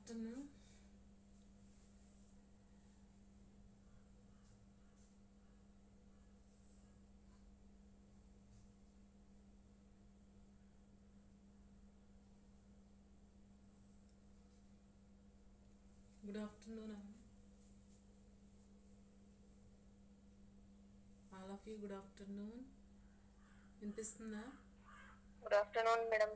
afternoon. Good afternoon, all of you. Good afternoon. వినిపిస్తుందా? Good afternoon madam.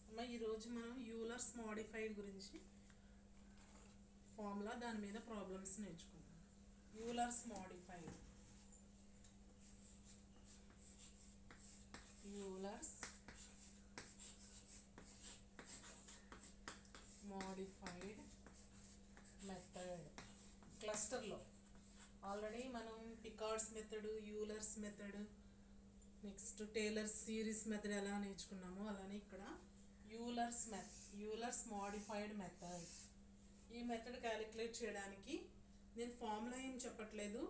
అమ్మ, ఈరోజు మనం యూలర్స్ మోడిఫైడ్ గురించి ఫార్ములా దాని మీద ప్రాబ్లమ్స్ నేర్చుకుందాం. యూలర్స్ మోడిఫైడ్ మెథడ్ క్లస్టర్లో ఆల్రెడీ మనం Picard's method, Euler's method, next Taylor series method ఎలా నేర్చుకున్నామో అలానే ఇక్కడ యూలర్స్ మోడిఫైడ్ మెథడ్. ఈ మెథడ్ క్యాలిక్యులేట్ చేయడానికి నేను ఫార్ములా ఏం చెప్పట్లేదు,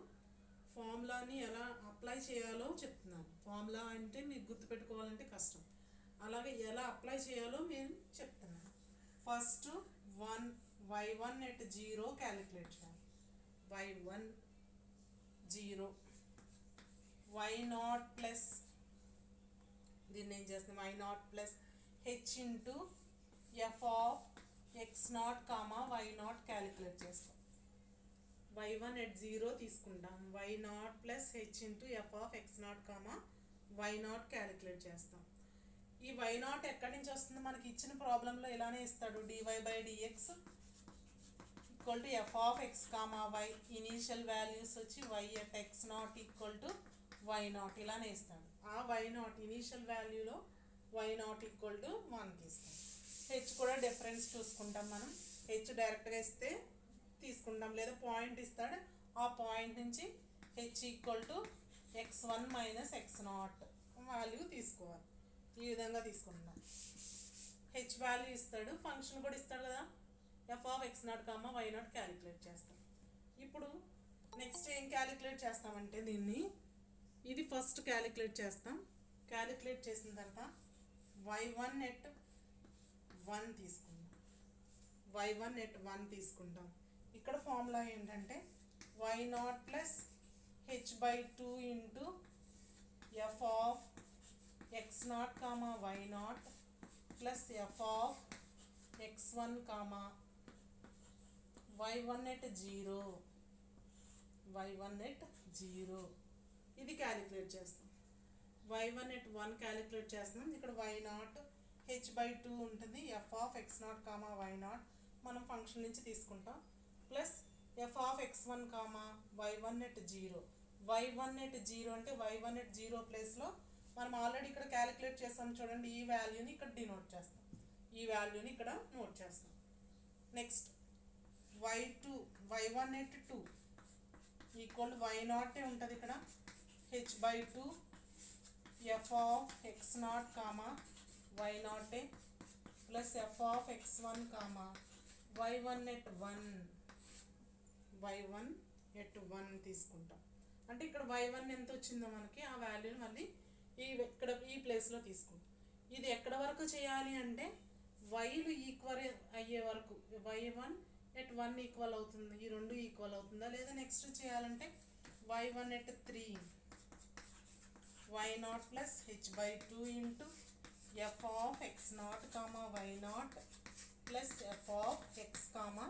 ఫార్ములాని ఎలా అప్లై చేయాలో చెప్తున్నాను. ఫార్ములా అంటే మీకు గుర్తుపెట్టుకోవాలంటే కష్టం, అలాగే ఎలా అప్లై చేయాలో నేను చెప్తున్నాను. ఫస్ట్ y1 at 0 క్యాలిక్యులేట్ చేయాలి. y1 0, y0 ప్లస్ దీన్ని ఏం చేస్తాం, y0 plus h into F of x0 comma y0 calculate చేస్తాం. y1 at 0 తీసుకుంటాం, y0 plus h into F of x0 comma y0 calculate చేస్తాం. ఈ y0 ఎక్కడి నుంచి వస్తుంది, మనకి ఇచ్చిన ప్రాబ్లంలో ఇలానే ఇస్తాడు, dy/dx equal to f of x comma y. Initial values వచ్చి y at x0 equal to y0 ఇలానే ఇస్తాడు. ఆ y0 initial వాల్యూలో y0 equal to 1 తీస్తాం. హెచ్ కూడా డిఫరెన్స్ చూసుకుంటాం మనం. హెచ్ డైరెక్ట్గా ఇస్తే తీసుకుంటాం, లేదా పాయింట్ ఇస్తాడు, ఆ పాయింట్ నుంచి H equal to x1 minus x0 value తీసుకోవాలి. ఈ విధంగా తీసుకుంటాం. హెచ్ వాల్యూ ఇస్తాడు, ఫంక్షన్ కూడా ఇస్తాడు కదా, F of x0 comma y0 calculate చేస్తాం. ఇప్పుడు నెక్స్ట్ ఏం క్యాలిక్యులేట్ చేస్తామంటే ఇది ఫస్ట్ క్యాలిక్యులేట్ చేస్తాం. క్యాలిక్యులేట్ చేసిన తర్వాత y1 at 1 తీసుకుందాం. y1 at 1 తీసుకుంటాం. ఇక్కడ ఫార్ములా ఏంటంటే y0 plus h/2 into F of x0 comma y0 plus F of x1 comma y1 at 0 ఇది క్యాలిక్యులేట్ చేస్తాం. y1 at 1 క్యాలిక్యులేట్ చేస్తున్నాం. ఇక్కడ y0 h/2 ఉంటుంది, F of x0 comma y0 మనం ఫంక్షన్ నుంచి తీసుకుంటాం, plus F of x1 comma y1 at 0. y1 at 0 అంటే y1 at 0 ప్లేస్లో మనం ఆల్రెడీ ఇక్కడ క్యాలిక్యులేట్ చేస్తాం చూడండి, ఈ వాల్యూని ఇక్కడ డినోట్ చేస్తాం, ఈ వాల్యూని ఇక్కడ నోట్ చేస్తాం. Next y1 at 2 equal to y0 ఉంటుంది ఇక్కడ, h/2 F of x0 comma y0 plus F of x1 comma y1 at 1 తీసుకుంటాం. అంటే ఇక్కడ y1 ఎంత వచ్చిందో మనకి ఆ వాల్యూని మళ్ళీ ఇక్కడ ఈ ప్లేస్లో తీసుకుంటాం. ఇది ఎక్కడ వరకు చేయాలి అంటే వైలు ఈక్వల్ అయ్యే వరకు, y1 at 1 ఈక్వల్ అవుతుంది, ఈ రెండు ఈక్వల్ అవుతుందా లేదా. నెక్స్ట్ చేయాలంటే y1 at 3 y0 plus h/2 into F of x0 comma y0 plus F of x comma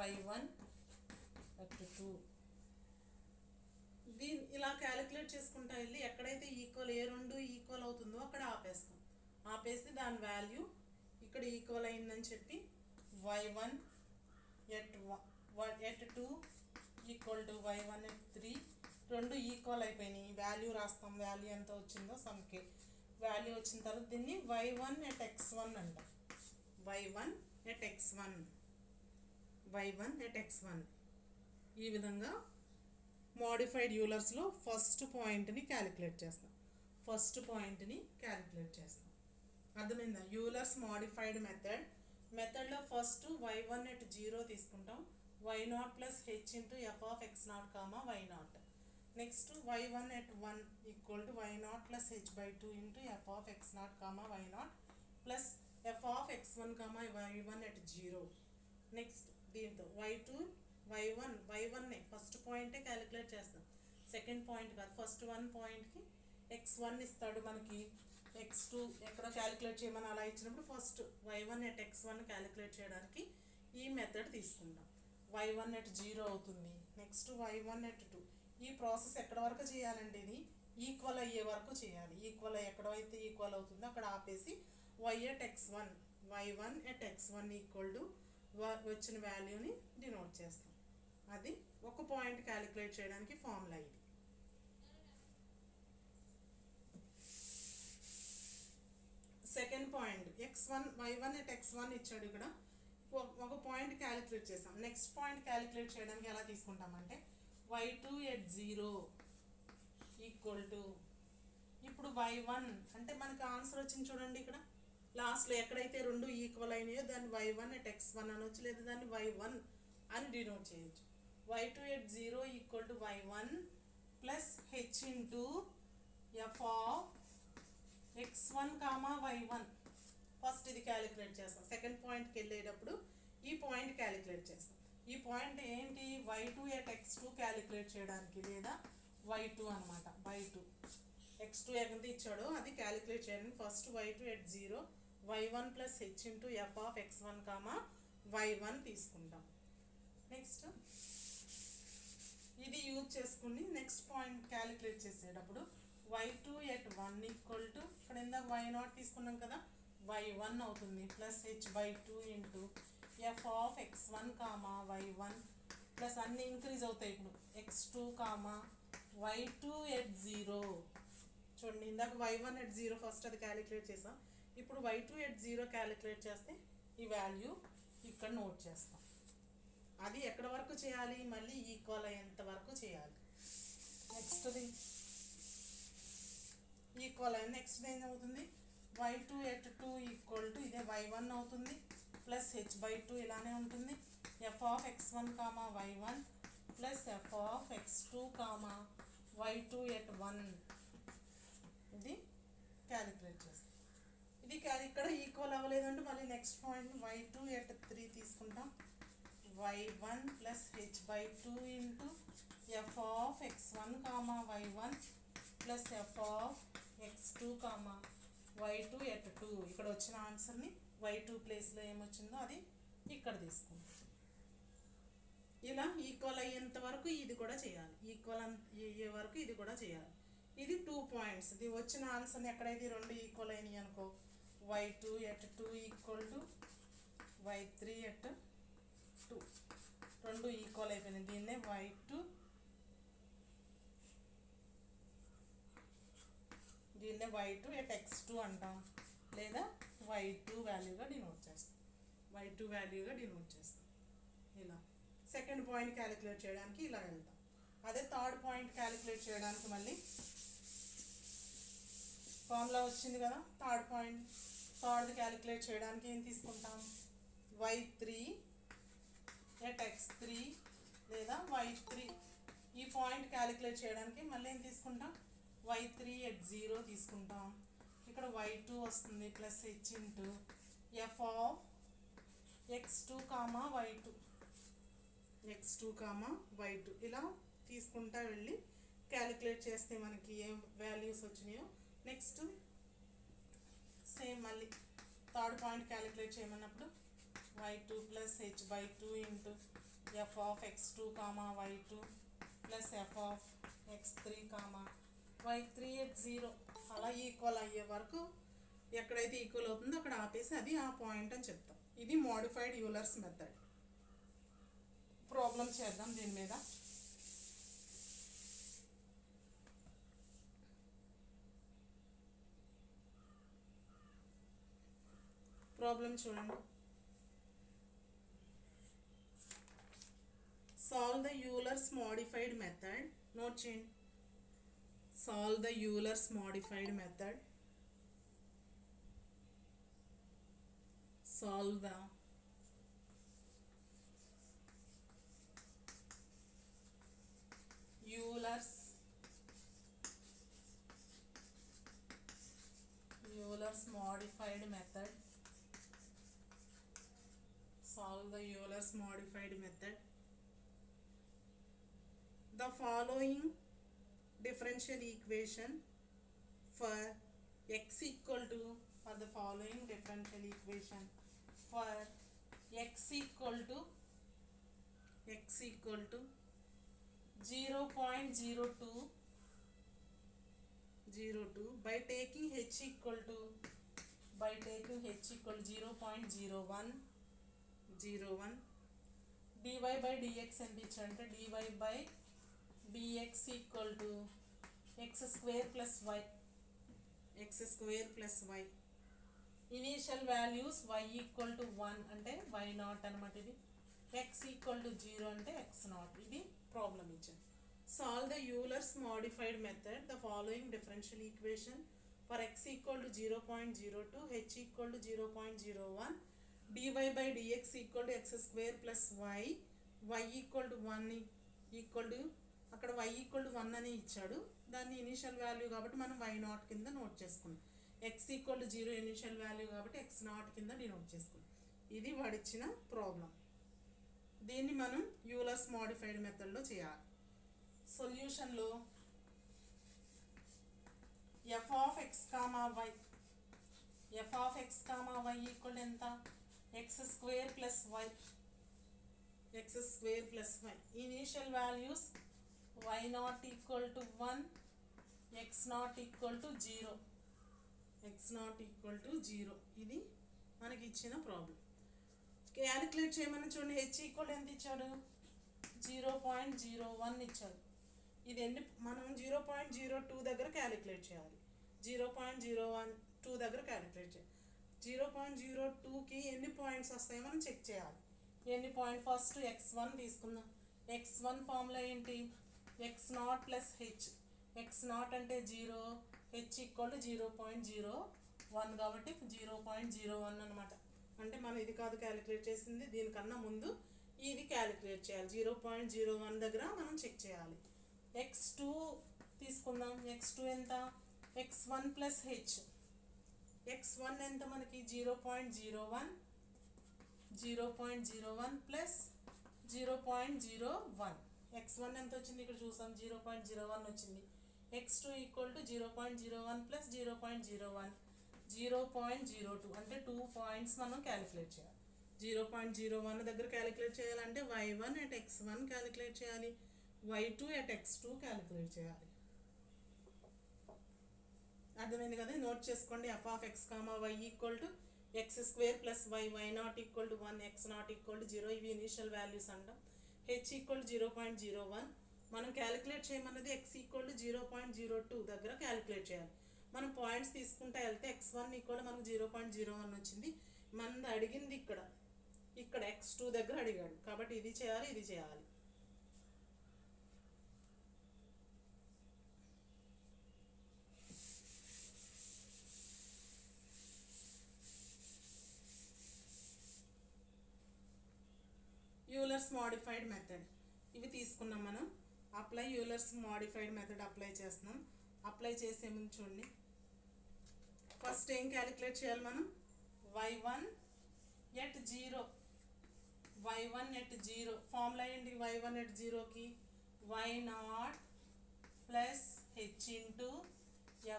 y1 at 2. దీన్ని ఇలా క్యాలిక్యులేట్ చేసుకుంటా వెళ్ళి ఎక్కడైతే ఈక్వల్ ఏ రెండు ఈక్వల్ అవుతుందో అక్కడ ఆపేస్తాం. ఆపేసి దాని వాల్యూ ఇక్కడ ఈక్వల్ అయిందని చెప్పి y1 at 2 equal to y1 at 3 రెండు ఈక్వల్ అయిపోయినాయి. వాల్యూ రాస్తాం, వాల్యూ ఎంత వచ్చిందో సమ్కి వాల్యూ వచ్చిన తర్వాత దీన్ని y1 at x1 అంట. y1 at x1 ఈ విధంగా మోడిఫైడ్ యూలర్స్లో ఫస్ట్ పాయింట్ని క్యాలిక్యులేట్ చేస్తాం. అర్థమైందా? యూలర్స్ మోడిఫైడ్ మెథడ్లో ఫస్ట్ y1 at 0 తీసుకుంటాం, y0 plus h into F of x0 comma y0 next y1 at 1 equal to y0 plus h/2 into f of x0 comma y0 plus f of x1 comma y1 at 0. Next దీంతో y1 first పాయింటే calculate చేస్తాం, second point కాదు. First one పాయింట్కి x1 ఇస్తాడు మనకి, x2 ఎక్కడ calculate చేయమని అలా ఇచ్చినప్పుడు first y1 at x1 calculate చేయడానికి ఈ మెథడ్ తీసుకుంటాం. y1 at 0 అవుతుంది. Next y1 at 2. ఈ ప్రాసెస్ ఎక్కడ వరకు చేయాలండి? ఇది ఈక్వల్ అయ్యే వరకు చేయాలి. ఈక్వల్ ఎక్కడైతే ఈక్వల్ అవుతుందో అక్కడ ఆపేసి y1 at x1 equal to వచ్చిన వాల్యూని డినోట్ చేస్తాం. అది ఒక పాయింట్ క్యాలిక్యులేట్ చేయడానికి ఫార్ములా ఇది. Second point y1 at x1 ఇచ్చాడు. ఇక్కడ ఒక పాయింట్ క్యాలిక్యులేట్ చేస్తాం. నెక్స్ట్ పాయింట్ క్యాలిక్యులేట్ చేయడానికి ఎలా తీసుకుంటామంటే y2 at 0 ఈక్వల్ టు, ఇప్పుడు y1 అంటే మనకు ఆన్సర్ వచ్చింది చూడండి. ఇక్కడ లాస్ట్లో ఎక్కడైతే రెండు ఈక్వల్ అయినాయో దాన్ని y1 at x1 అనొచ్చు, లేదా దాన్ని y1 అని డినోట్ చేయొచ్చు. y2 at 0 equal to y1 plus h into f of x1 comma y1. First ఇది క్యాలిక్యులేట్ చేస్తాం. సెకండ్ పాయింట్కి వెళ్ళేటప్పుడు ఈ పాయింట్ క్యాలిక్యులేట్ చేస్తాం. ఈ పాయింట్ ఏంటి? y2 at x2 క్యాలిక్యులేట్ చేయడానికి, లేదా y2 అనమాట. y2 x2 ఎంత ఇచ్చాడో అది క్యాలిక్యులేట్ చేయడానికి first y2 at 0 y1 plus h into f of x1 comma y1 తీసుకుంటాం. నెక్స్ట్ ఇది యూజ్ చేసుకుని నెక్స్ట్ పాయింట్ క్యాలిక్యులేట్ చేసేటప్పుడు y2 at 1 ఈక్వల్ టు, ఇక్కడ ఇందాక y0 తీసుకున్నాం కదా, y1 అవుతుంది plus h/2 into f of x1 comma y1 plus అన్నీ ఇంక్రీజ్ అవుతాయి. ఇప్పుడు x2 కామా y2 at 0. చూడండి, ఇందాక y1 at 0 ఫస్ట్ అది క్యాలిక్యులేట్ చేసాం. ఇప్పుడు y2 at 0 క్యాలిక్యులేట్ చేస్తే ఈ వాల్యూ ఇక్కడ నోట్ చేస్తాం. అది ఎక్కడ వరకు చేయాలి? మళ్ళీ ఈక్వల్ అయ్యేంత వరకు చేయాలి. నెక్స్ట్ది ఈక్వల్ అయ్యి నెక్స్ట్ ఏమవుతుంది? y2 at 2 ఈక్వల్ టు ఇదే y1 అవుతుంది ప్లస్ h/2 ఇలానే ఉంటుంది. f of x1 comma y1 plus f of x2 comma y2 at 1. ఇది క్యాలిక్యులేట్ చేస్తాం. ఇది ఇక్కడ ఈక్వల్ అవ్వలేదంటే మళ్ళీ నెక్స్ట్ పాయింట్ y2 at 3 తీసుకుంటాం. y1 plus h/2 into f of x1 comma y1 plus f of x2 comma y2 at 2. ఇక్కడ వచ్చిన ఆన్సర్ని y2 ప్లేస్లో ఏమొచ్చిందో అది ఇక్కడ తీసుకుంటాం. ఇలా ఈక్వల్ అయ్యేంత వరకు ఇది కూడా చేయాలి, ఈక్వల్ అయ్యే వరకు ఇది కూడా చేయాలి. ఇది 2 పాయింట్స్. ఇది వచ్చిన ఆన్సర్ని ఎక్కడైతే రెండు ఈక్వల్ అయినాయి అనుకో, y2 at 2 equal to y3 at 2. రెండు ఈక్వల్ అయిపోయినాయి. దీన్నే y2 at x2 అంటాం, లేదా y2 వాల్యూగా డినోట్ చేస్తాం. ఇలా సెకండ్ పాయింట్ క్యాలిక్యులేట్ చేయడానికి ఇలా వెళ్తాం. అదే థర్డ్ పాయింట్ క్యాలిక్యులేట్ చేయడానికి మళ్ళీ ఫార్ములా వచ్చింది కదా. థర్డ్ క్యాలిక్యులేట్ చేయడానికి ఏం తీసుకుంటాం? y3 at x3 లేదా y3. ఈ పాయింట్ క్యాలిక్యులేట్ చేయడానికి మళ్ళీ ఏం తీసుకుంటాం? y3 at 0 తీసుకుంటాం. ఇక్కడ y2 వస్తుంది plus h into f of x2 comma y2 ఇలా తీసుకుంటా వెళ్ళి క్యాలిక్యులేట్ చేస్తే మనకి ఏ వాల్యూస్ వచ్చినాయో నెక్స్ట్ సేమ్ మళ్ళీ థర్డ్ పాయింట్ క్యాలిక్యులేట్ చేయమన్నప్పుడు y2 plus h/2 into f of x2 comma y2 plus f of x3 comma y3 at 0. అలా ఈక్వల్ అయ్యే వరకు ఎక్కడైతే ఈక్వల్ అవుతుందో అక్కడ ఆపేసి అది ఆ పాయింట్ అని చెప్తాం. ఇది మోడిఫైడ్ యూలర్స్ మెథడ్. ప్రాబ్లం చేద్దాం దీని మీద. ప్రాబ్లం చూడండి. Solve the Euler's modified method. Note చేయండి. Solve the Euler's modified method. Solve the Euler's Euler's modified method. Solve the Euler's modified method. The following differential equation for x equal to for the following differential equation for x equal to 0.02 by taking h equal to 0.01 dy by dx ఎంత ఇచ్చారంటే dy by dx equal to x square plus y initial values y equal to 1 అంటే y not అనమాట, ఇది x equal to 0 అంటే x not. ఇది problem ఇచ్చాను. Solve the Euler's modified method the following differential equation for x equal to 0.02 h equal to 0.01 dy by dx equal to x square plus y equal to 1 equal to అక్కడ y equal to 1 అని ఇచ్చాడు. దాన్ని initial value కాబట్టి మనం y not కింద note చేసుకున్నాం. x equal to 0 initial value కాబట్టి x not కింద డినోట్ చేసుకున్నాం. ఇది వాడిచ్చిన ప్రాబ్లం. దీన్ని మనం యూలర్స్ మోడిఫైడ్ మెథడ్లో చేయాలి. సొల్యూషన్లో f of x, y equal ఎంత x square plus y initial values y not equal to 1 x not equal to 0 ఇది మనకి ఇచ్చిన ప్రాబ్లం. క్యాలిక్యులేట్ చేయమని చూడండి. h ఈక్వల్ ఎంత ఇచ్చాడు 0.01 ఇచ్చాడు. ఇది మనం 0.02 దగ్గర క్యాలిక్యులేట్ చేయాలి. 0.02 దగ్గర క్యాలిక్యులేట్ చేయాలి. 0.02కి ఎన్ని పాయింట్స్ వస్తాయో మనం చెక్ చేయాలి. ఎన్ని పాయింట్ ఫస్ట్ x1 తీసుకుందాం. x1 ఫార్ములా ఏంటి x not plus H. x not అంటే 0, h ఈక్వల్ టు 0.01 కాబట్టి 0.01 అనమాట. అంటే మనం ఇది కాదు క్యాలిక్యులేట్ చేసింది, దీనికన్నా ముందు ఇది క్యాలిక్యులేట్ చేయాలి. 0.01 దగ్గర మనం చెక్ చేయాలి. x2 తీసుకుందాం. x2 ఎంత x1 ప్లస్ హెచ్. x1 ఎంత మనకి 0.01 ప్లస్ 0.01. x1 ఎంత వచ్చింది ఇక్కడ చూసాం 0.01 వచ్చింది. x2 ఈక్వల్ టు 0.01 ప్లస్ 0.02 అంటే 2 పాయింట్స్ మనం క్యాలిక్యులేట్ చేయాలి. 0.01 దగ్గర క్యాలిక్యులేట్ చేయాలంటే y1 at x1 క్యాలిక్యులేట్ చేయాలి, y2 at x2 క్యాలిక్యులేట్ చేయాలి. అర్థమైంది కదా? నోట్ చేసుకోండి. f of x, y equal to x square plus y not equal to 1 x not equal to 0 ఇవి ఇనిషియల్ వాల్యూస్ అంటాం. h ఈక్వల్ 0.01 మనం calculate చేయమన్నది x equal to 0.02 దగ్గర calculate చేయాలి. మనం పాయింట్స్ తీసుకుంటా వెళ్తే x1 ఈక్వల్ మనకు 0.01 వచ్చింది. మనది అడిగింది ఇక్కడ x2 దగ్గర అడిగాడు కాబట్టి ఇది చేయాలి. యూలర్స్ మోడిఫైడ్ మెథడ్ ఇవి తీసుకున్నాం మనం. Apply Euler's modified method apply చేస్తున్నాం. అప్లై చేసే ముందు చూడండి, ఫస్ట్ ఏం క్యాలిక్యులేట్ చేయాలి మనం y1 at 0 ఫార్ములా ఏంటి y1 at 0కి y not plus H into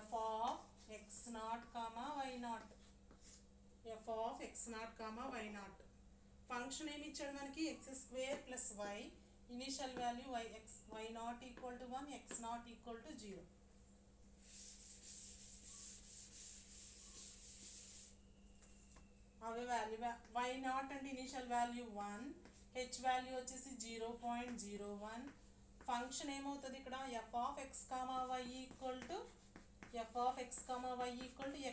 f of x not comma y not. Function ఏమి ఇచ్చాడు మనకి x square plus y initial value y not equal to 1 x not equal to 0. అవి value y not అంటే initial value 1, h value వచ్చేసి 0.01. Function ఏమవుతుంది ఇక్కడ f of x, y equal to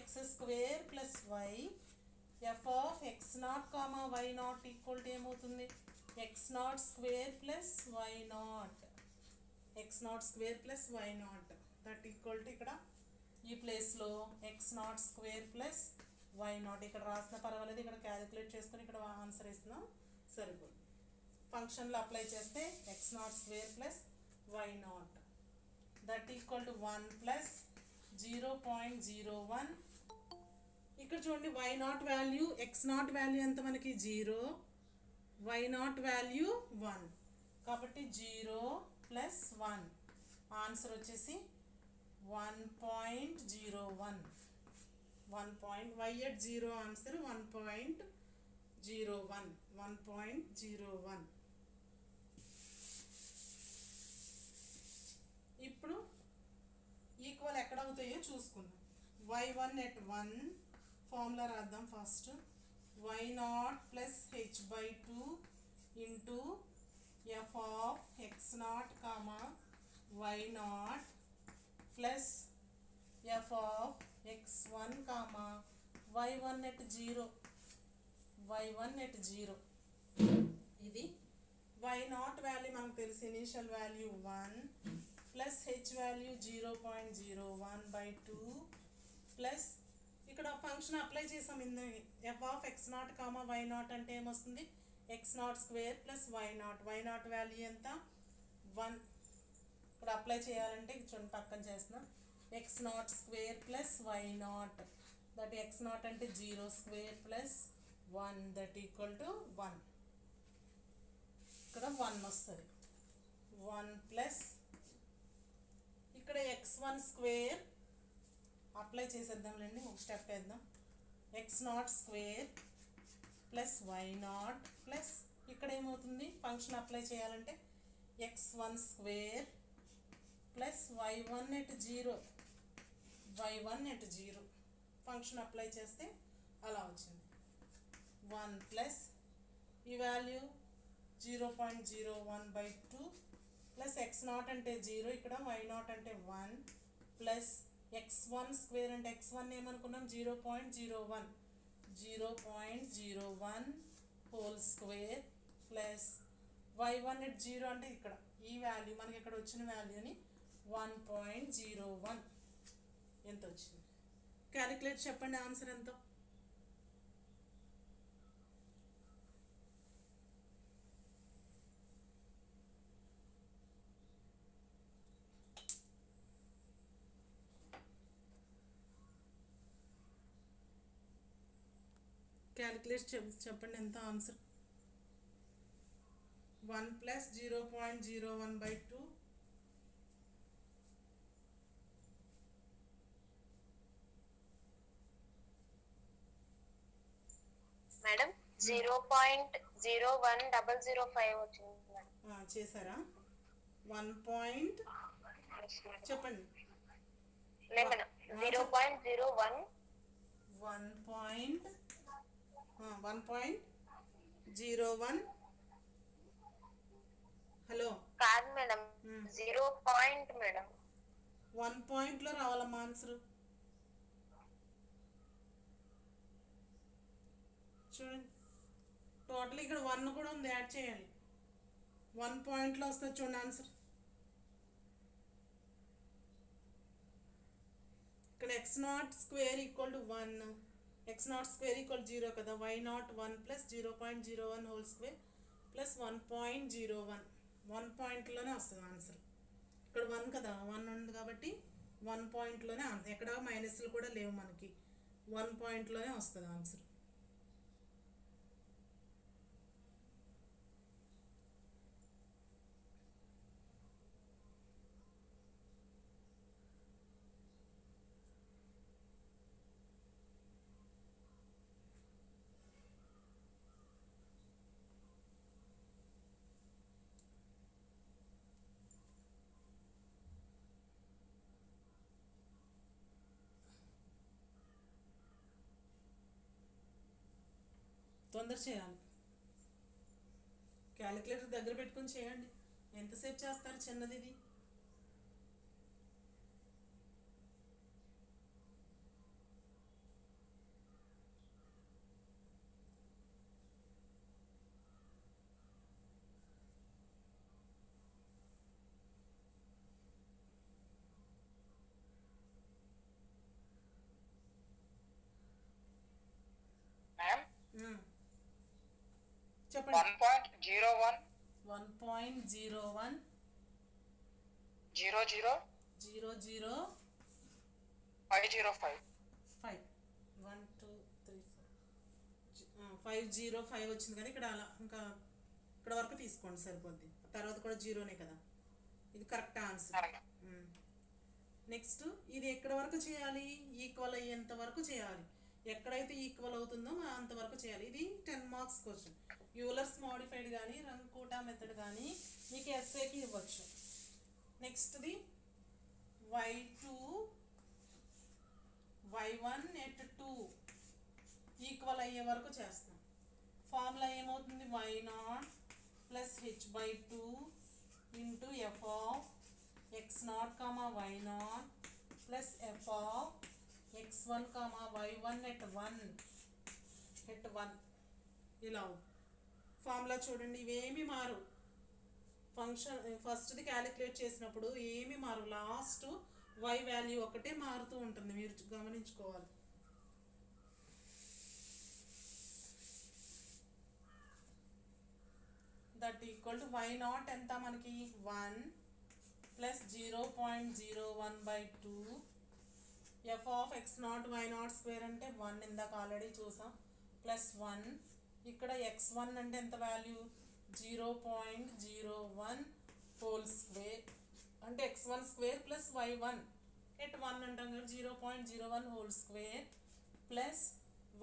x square plus y f of x not y not equal to ఏమవుతుంది x naught square plus y naught that equal to ఇక్కడ ఈ ప్లేస్లో x naught square plus y not ఇక్కడ రాసిన పర్వాలేదు, ఇక్కడ calculate చేసుకుని ఇక్కడ ఆన్సర్ ఇస్తున్నాం సరిపోదు. ఫంక్షన్లో అప్లై చేస్తే x naught square plus y naught that equal to 1 ప్లస్ 0.01 ఇక్కడ చూడండి y naught value x naught value ఎంత మనకి 0, వై నాట్ వాల్యూ 1, కాబట్టి 0 ప్లస్ 1 ఆన్సర్ వచ్చేసి 1.01. Why at 0 answer 1.01. ఇప్పుడు ఈక్వల్ ఎక్కడ అవుతాయో చూసుకుందాం. y1 ఎట్ 1 ఫార్ములా రాద్దాం. First y0 plus h/2 into f of x0 comma y0 plus f of x1 comma y1 at 0. ఇది y0 వాల్యూ మనకు తెలుసు, initial value 1 plus H value 0.01/2 plus ఇక్కడ function apply చేసాం. F of x0 comma y0 అంటే ఏమొస్తుంది, x0 square plus y0 value ఎంత 1. ఇక్కడ apply చేయాలంటే చూడండి పక్కన చేస్తున్నాం. x0 square plus y0 that x0 అంటే 0 square plus 1 that equal to 1. ఇక్కడ 1 వస్తుంది. 1 ప్లస్ ఇక్కడ x1 స్క్వేర్ అప్లై చేసేద్దాంలేండి, ఒక స్టెప్ వేద్దాం. x0 square plus y0 plus ఇక్కడ ఏమవుతుంది ఫంక్షన్ అప్లై చేయాలంటే x1 square plus y1 at 0 function apply చేస్తే అలా వచ్చింది. 1 ప్లస్ ఈ వాల్యూ 0.01/2 ప్లస్ x0 అంటే 0, ఇక్కడ y0 అంటే 1 ప్లస్ x1 స్క్వేర్ అంటే x1 ఏమనుకున్నాం 0.01 whole square plus y1 at 0 అంటే ఇక్కడ ఈ వాల్యూ మనకి ఇక్కడ వచ్చిన వాల్యూని 1.01 ఎంత వచ్చింది. క్యాలిక్యులేట్ చెప్పండి ఆన్సర్ ఎంతో. క్యాలిక్యులేట్ చెప్పండి ఎంత ఆన్సర్. 1 ప్లస్ 0.01/2 మేడం 0.01005 వచ్చింది మేడం. చేశారా 1 పాయింట్ చెప్పండి. లేదు మేడం 0.01 1.01. హలో కాదు మేడం 0 పాయింట్ మేడం. 1 పాయింట్లో రావాలమ్మా ఆన్సర్. చూడండి టోటల్ ఇక్కడ 1 కూడా ఉంది, యాడ్ చేయాలి. 1 పాయింట్లో వస్తుంది చూడండి ఆన్సర్. ఇక్కడ x0 square equal to 1, x0 square equal 0 కదా, y0 1 ప్లస్ 0.01 హోల్ స్క్వేర్ ప్లస్ 1.01. 1 పాయింట్లోనే వస్తుంది ఆన్సర్. ఇక్కడ 1 కదా, 1 ఉంది కాబట్టి 1 పాయింట్లోనే ఆన్సర్. ఎక్కడ మైనస్లు కూడా లేవు మనకి, 1 పాయింట్లోనే వస్తుంది ఆన్సర్. తొందర చేయాలి, క్యాలిక్యులేటర్ దగ్గర పెట్టుకొని చేయండి. ఎంతసేపు చేస్తారు చిన్నది ఇది. చెప్పండి. 1.01 1.01 00 00 505 5 1 2 505 వచ్చింది కదా ఇక్కడ, అలా ఇంకా ఇక్కడ వరకు తీసుకోండి సరిపోద్ది, తర్వాత కూడా జీరోనే కదా, ఇది కరెక్ట్ ఆన్సర్. నెక్స్ట్ ఇది ఎక్కడ వరకు చేయాలి, ఈక్వల్ అయ్యేంత వరకు చేయాలి, ఎక్కడైతే ఈక్వల్ అవుతుందో అంతవరకు చేయాలి. ఇది 10 మార్క్స్ క్వశ్చన్. యూలర్స్ మోడిఫైడ్ కానీ రంకోటా మెథడ్ కానీ మీకు ఎస్ఏకి ఇవ్వచ్చు. నెక్స్ట్ది y2 y1 at 2 ఈక్వల్ అయ్యే వరకు చేస్తాం. ఫార్ములా ఏమవుతుంది, y0 plus h/2 into f of x0, y0 plus f of x1, y1 at 1 ఇలా ఫార్ములా చూడండి, ఇవేమి మారు. ఫంక్షన్ ఫస్ట్ది క్యాలిక్యులేట్ చేసినప్పుడు ఏమి మారు, లాస్ట్ y వాల్యూ ఒకటే మారుతూ ఉంటుంది, మీరు గమనించుకోవాలి. దట్ ఈక్వల్ టు y0 ఎంత మనకి 1 plus 0.01/2 f of x0 y0 square అంటే 1 ఇందాక ఆల్రెడీ చూసాం, ప్లస్ 1 ఇక్కడ x1 అంటే ఎంత వాల్యూ 0.01 హోల్ స్క్వేర్ అంటే x1 square plus y1 at 1 అంటాం కదా, 0.01 whole square plus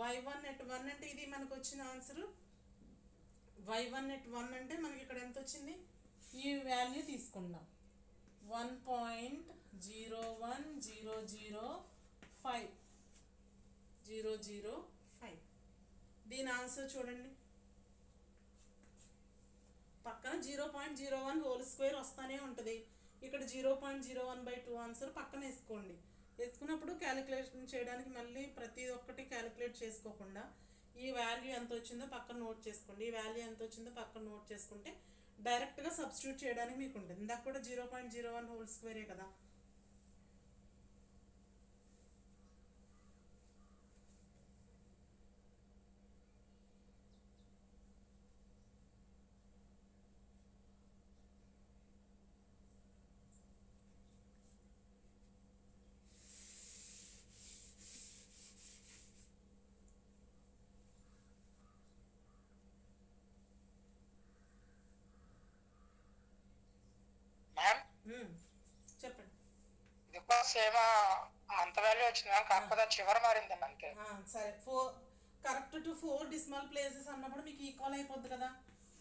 y1 at 1 అంటే ఇది మనకు వచ్చిన ఆన్సర్. y1 ఎట్ 1 అంటే మనకి ఇక్కడ ఎంత వచ్చింది, ఈ వాల్యూ తీసుకుందాం 1.01005 దీని ఆన్సర్ చూడండి, పక్కన 0.01 హోల్ స్క్వేర్ వస్తూనే ఉంటుంది, ఇక్కడ 0.01/2 ఆన్సర్ పక్కన వేసుకోండి. వేసుకున్నప్పుడు క్యాలిక్యులేషన్ చేయడానికి మళ్ళీ ప్రతి ఒక్కటి క్యాలిక్యులేట్ చేసుకోకుండా ఈ వాల్యూ ఎంత వచ్చిందో పక్కన నోట్ చేసుకోండి, ఈ వాల్యూ ఎంత వచ్చిందో పక్కన నోట్ చేసుకుంటే డైరెక్ట్గా సబ్స్టిట్యూట్ చేయడానికి మీకు ఉంటుంది. ఇందాక కూడా 0.01 హోల్ స్క్వేరే కదా. చెప్పండి. ఇది కూడా సేమ్ అంత వాల్యూ వచ్చింది మ్యామ్, కాకపోతే చివరి మారింది అంతే. సరే, 4 కరెక్ట్ టు 4 డెసిమల్ ప్లేసెస్ అన్నప్పుడు మీకు ఈక్వల్ అయిపోద్ది కదా,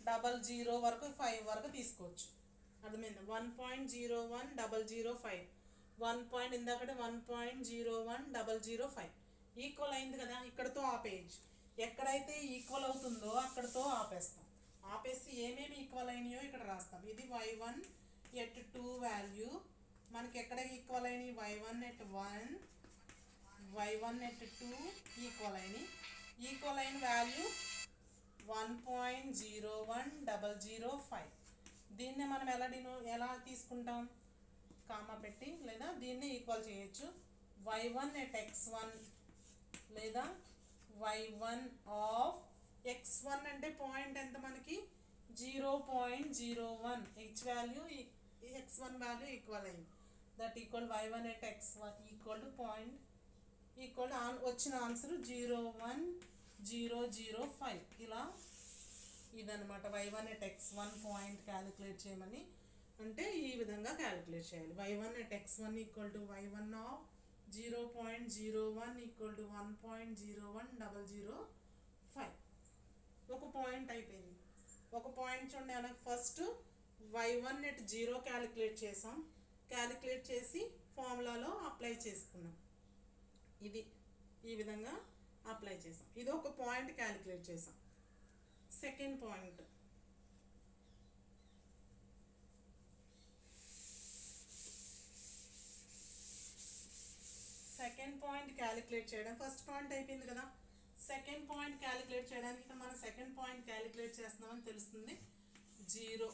00 వరకు 5 వరకు తీసుకోవచ్చు. అర్థమైందా, 1.01005 1 ఇందాకటే 1.01005 ఈక్వల్ అయింది కదా, ఇక్కడతో ఆపేయచ్చు. ఎక్కడైతే ఈక్వల్ అవుతుందో అక్కడతో ఆపేస్తాం. ఆపేసి ఏమేమి ఈక్వల్ అయినాయో ఇక్కడ రాస్తాం. ఇది y1 ఎట్ 2 వాల్యూ మనకి ఎక్కడ ఈక్వల్ అయినాయి, y1 at 1 y1 at 2 equal అయిన వాల్యూ 1.01005. దీన్నే మనం ఎలా తీసుకుంటాం, కామా పెట్టి, లేదా దీన్ని ఈక్వల్ చేయొచ్చు. y1 ఎట్ x1 లేదా y1 ఆఫ్ x1 అంటే పాయింట్ ఎంత మనకి 0.01, h value x1 value equal అయింది, that equal y1 at x1 equal to point equal వచ్చిన ఆన్సర్ 01005. ఇలా ఇదనమాట y1 at x1 point calculate చేయమని అంటే ఈ విధంగా క్యాలిక్యులేట్ చేయాలి. y1 at x1 equal to y1 of 0.01 equal to 1.01005. ఒక పాయింట్ అయిపోయింది. ఒక పాయింట్ చూడండి, మనకు ఫస్ట్ y1 ఎట్ 0 క్యాలిక్యులేట్ చేసాం, క్యాలిక్యులేట్ చేసి ఫార్ములాలో అప్లై చేసుకున్నాం. ఇది ఈ విధంగా అప్లై చేసాం, ఇది ఒక పాయింట్ క్యాలిక్యులేట్ చేసాం. సెకండ్ పాయింట్ క్యాలిక్యులేట్ చేయడం, ఫస్ట్ పాయింట్ అయిపోయింది కదా. సెకండ్ పాయింట్ క్యాలిక్యులేట్ చేయడానికి ఇక్కడ మనం సెకండ్ పాయింట్ క్యాలిక్యులేట్ చేస్తున్నామని తెలుస్తుంది. 0